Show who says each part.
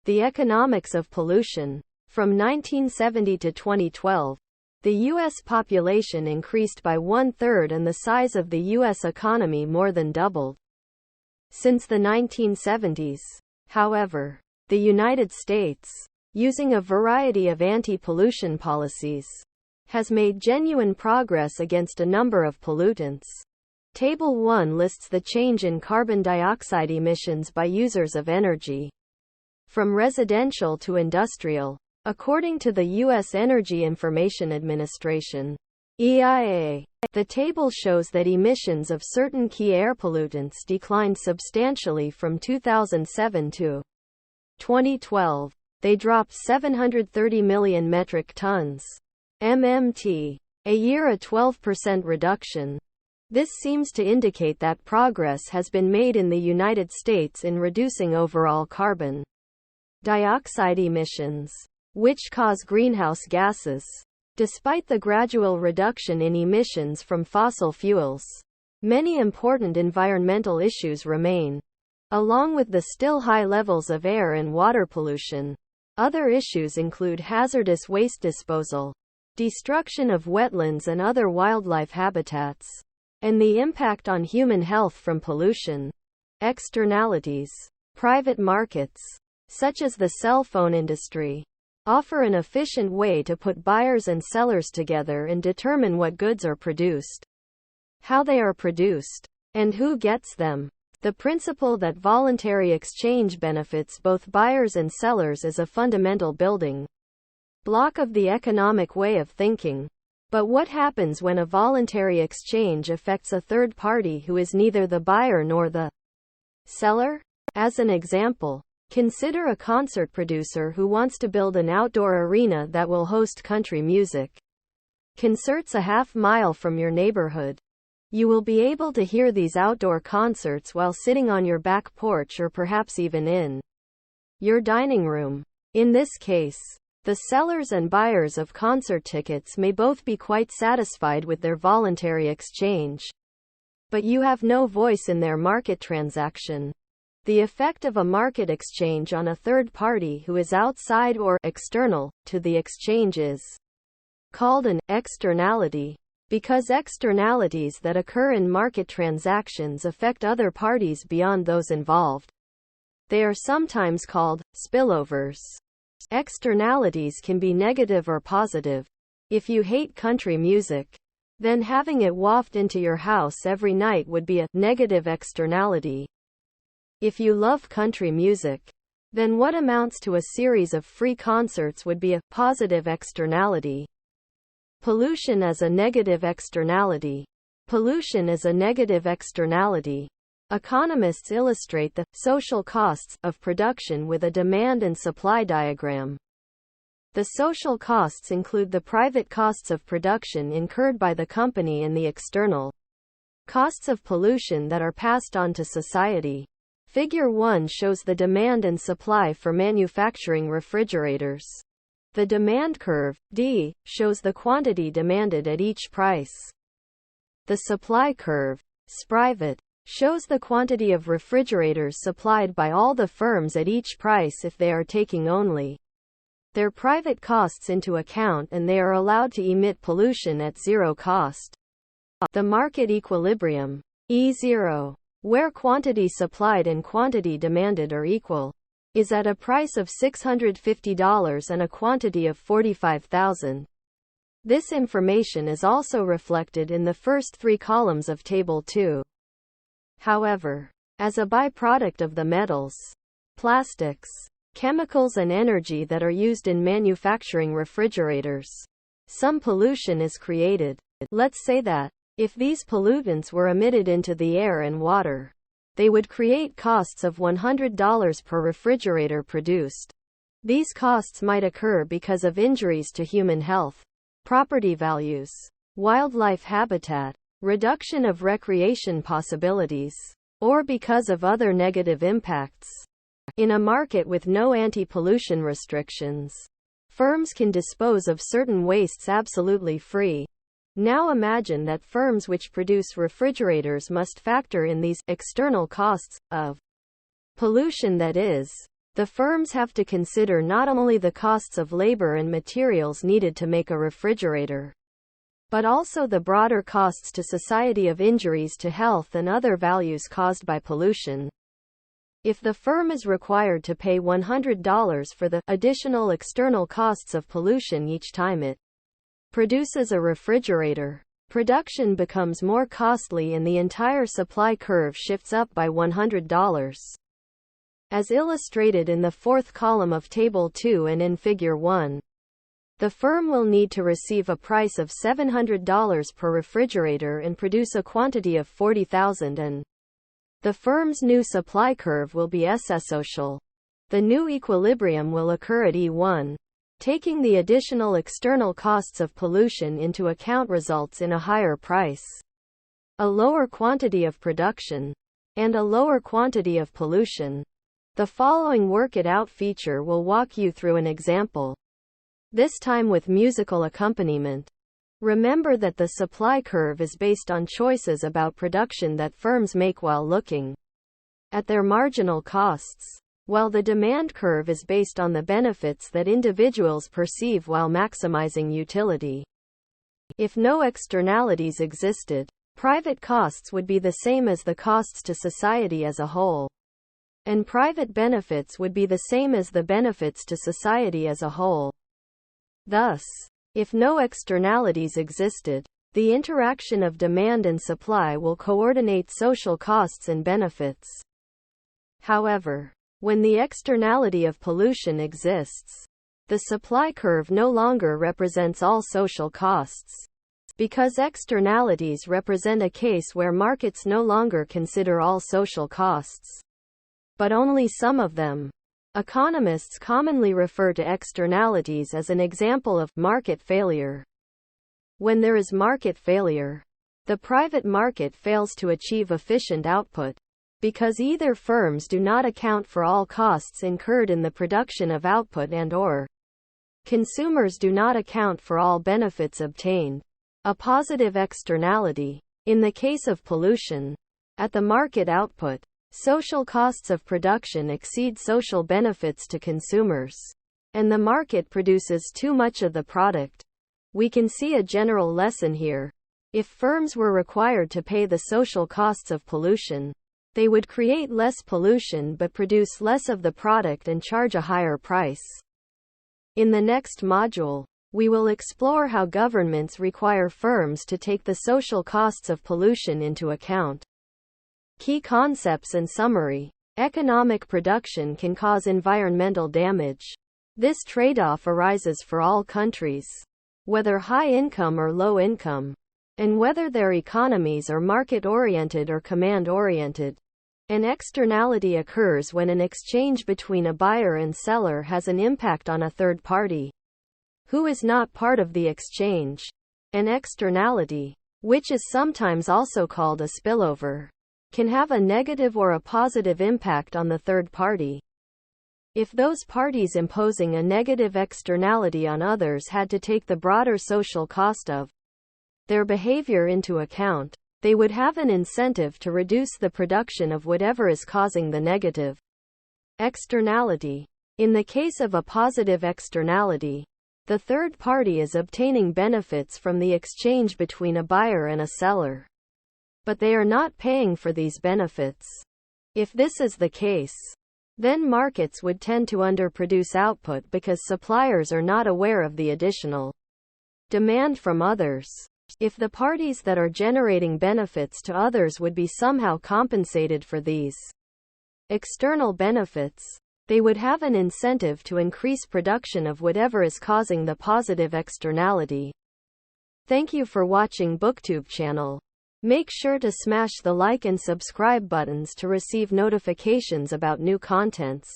Speaker 1: The economics of pollution. From 1970 to 2012, the U.S. population increased by 1/3 and the size of the U.S. economy more than doubled. Since the 1970s, however, the United States, using a variety of anti-pollution policies, has made genuine progress against a number of pollutants. Table 1 lists the change in carbon dioxide emissions by users of energy, from residential to industrial. According to the U.S. Energy Information Administration, EIA, the table shows that emissions of certain key air pollutants declined substantially from 2007 to 2012. They dropped 730 million metric tons, MMT, a year, a 12% reduction. This seems to indicate that progress has been made in the United States in reducing overall carbon dioxide emissions, which cause greenhouse gases. Despite the gradual reduction in emissions from fossil fuels, many important environmental issues remain. Along with the still high levels of air and water pollution, other issues include hazardous waste disposal, destruction of wetlands and other wildlife habitats, and the impact on human health from pollution. Externalities. Private markets, such as the cell phone industry, offer an efficient way to put buyers and sellers together and determine what goods are produced, how they are produced, and who gets them. The principle that voluntary exchange benefits both buyers and sellers is a fundamental building block of the economic way of thinking. But what happens when a voluntary exchange affects a third party who is neither the buyer nor the seller? As an example, consider a concert producer who wants to build an outdoor arena that will host country music concerts a half-mile from your neighborhood. You will be able to hear these outdoor concerts while sitting on your back porch or perhaps even in your dining room. In this case, the sellers and buyers of concert tickets may both be quite satisfied with their voluntary exchange, but you have no voice in their market transaction. The effect of a market exchange on a third party who is outside or external to the exchange is called an externality. Because externalities that occur in market transactions affect other parties beyond those involved, they are sometimes called spillovers. Externalities can be negative or positive. If you hate country music, then having it waft into your house every night would be a negative externality. If you love country music, then what amounts to a series of free concerts would be a positive externality. Pollution as a negative externality. Pollution is a negative externality. Economists illustrate the social costs of production with a demand and supply diagram. The social costs include the private costs of production incurred by the company and the external costs of pollution that are passed on to society. Figure 1 shows the demand and supply for manufacturing refrigerators. The demand curve, D, shows the quantity demanded at each price. The supply curve, SPRIVAT, shows the quantity of refrigerators supplied by all the firms at each price if they are taking only their private costs into account and they are allowed to emit pollution at zero cost. The market equilibrium, E0, where quantity supplied and quantity demanded are equal, is at a price of $650 and a quantity of 45,000. This information is also reflected in the first three columns of Table 2. However, as a byproduct of the metals, plastics, chemicals and energy that are used in manufacturing refrigerators, some pollution is created. Let's say that, if these pollutants were emitted into the air and water, they would create costs of $100 per refrigerator produced. These costs might occur because of injuries to human health, property values, wildlife habitat, reduction of recreation possibilities, or because of other negative impacts. In a market with no anti-pollution restrictions, firms can dispose of certain wastes absolutely free. Now imagine that firms which produce refrigerators must factor in these external costs of pollution, that is, The firms have to consider not only the costs of labor and materials needed to make a refrigerator, but also the broader costs to society of injuries to health and other values caused by pollution. If the firm is required to pay $100 for the additional external costs of pollution each time it produces a refrigerator, production becomes more costly and the entire supply curve shifts up by $100. As illustrated in the fourth column of Table 2 and in Figure 1, the firm will need to receive a price of $700 per refrigerator and produce a quantity of 40,000, and the firm's new supply curve will be S-social. The new equilibrium will occur at E1. Taking the additional external costs of pollution into account results in a higher price, a lower quantity of production, and a lower quantity of pollution. The following Work It Out feature will walk you through an example, this time with musical accompaniment. Remember that the supply curve is based on choices about production that firms make while looking at their marginal costs, while the demand curve is based on the benefits that individuals perceive while maximizing utility. If no externalities existed, private costs would be the same as the costs to society as a whole, and private benefits would be the same as the benefits to society as a whole. Thus, if no externalities existed, the interaction of demand and supply will coordinate social costs and benefits. However, when the externality of pollution exists, the supply curve no longer represents all social costs, because externalities represent a case where markets no longer consider all social costs, but only some of them. Economists commonly refer to externalities as an example of market failure. When there is market failure, the private market fails to achieve efficient output, because either firms do not account for all costs incurred in the production of output and/or consumers do not account for all benefits obtained. A positive externality, in the case of pollution, at the market output, social costs of production exceed social benefits to consumers, and the market produces too much of the product. We can see a general lesson here. If firms were required to pay the social costs of pollution, they would create less pollution but produce less of the product and charge a higher price. In the next module, we will explore how governments require firms to take the social costs of pollution into account. Key concepts and summary. Economic production can cause environmental damage. This trade-off arises for all countries, whether high income or low income, and whether their economies are market-oriented or command-oriented. An externality occurs when an exchange between a buyer and seller has an impact on a third party who is not part of the exchange. An externality, which is sometimes also called a spillover, can have a negative or a positive impact on the third party. If those parties imposing a negative externality on others had to take the broader social cost of their behavior into account, they would have an incentive to reduce the production of whatever is causing the negative externality. In the case of a positive externality, the third party is obtaining benefits from the exchange between a buyer and a seller, but they are not paying for these benefits. If this is the case, then markets would tend to underproduce output because suppliers are not aware of the additional demand from others. If the parties that are generating benefits to others would be somehow compensated for these external benefits, they would have an incentive to increase production of whatever is causing the positive externality. Thank you for watching BookTube channel. Make sure to smash the like and subscribe buttons to receive notifications about new contents.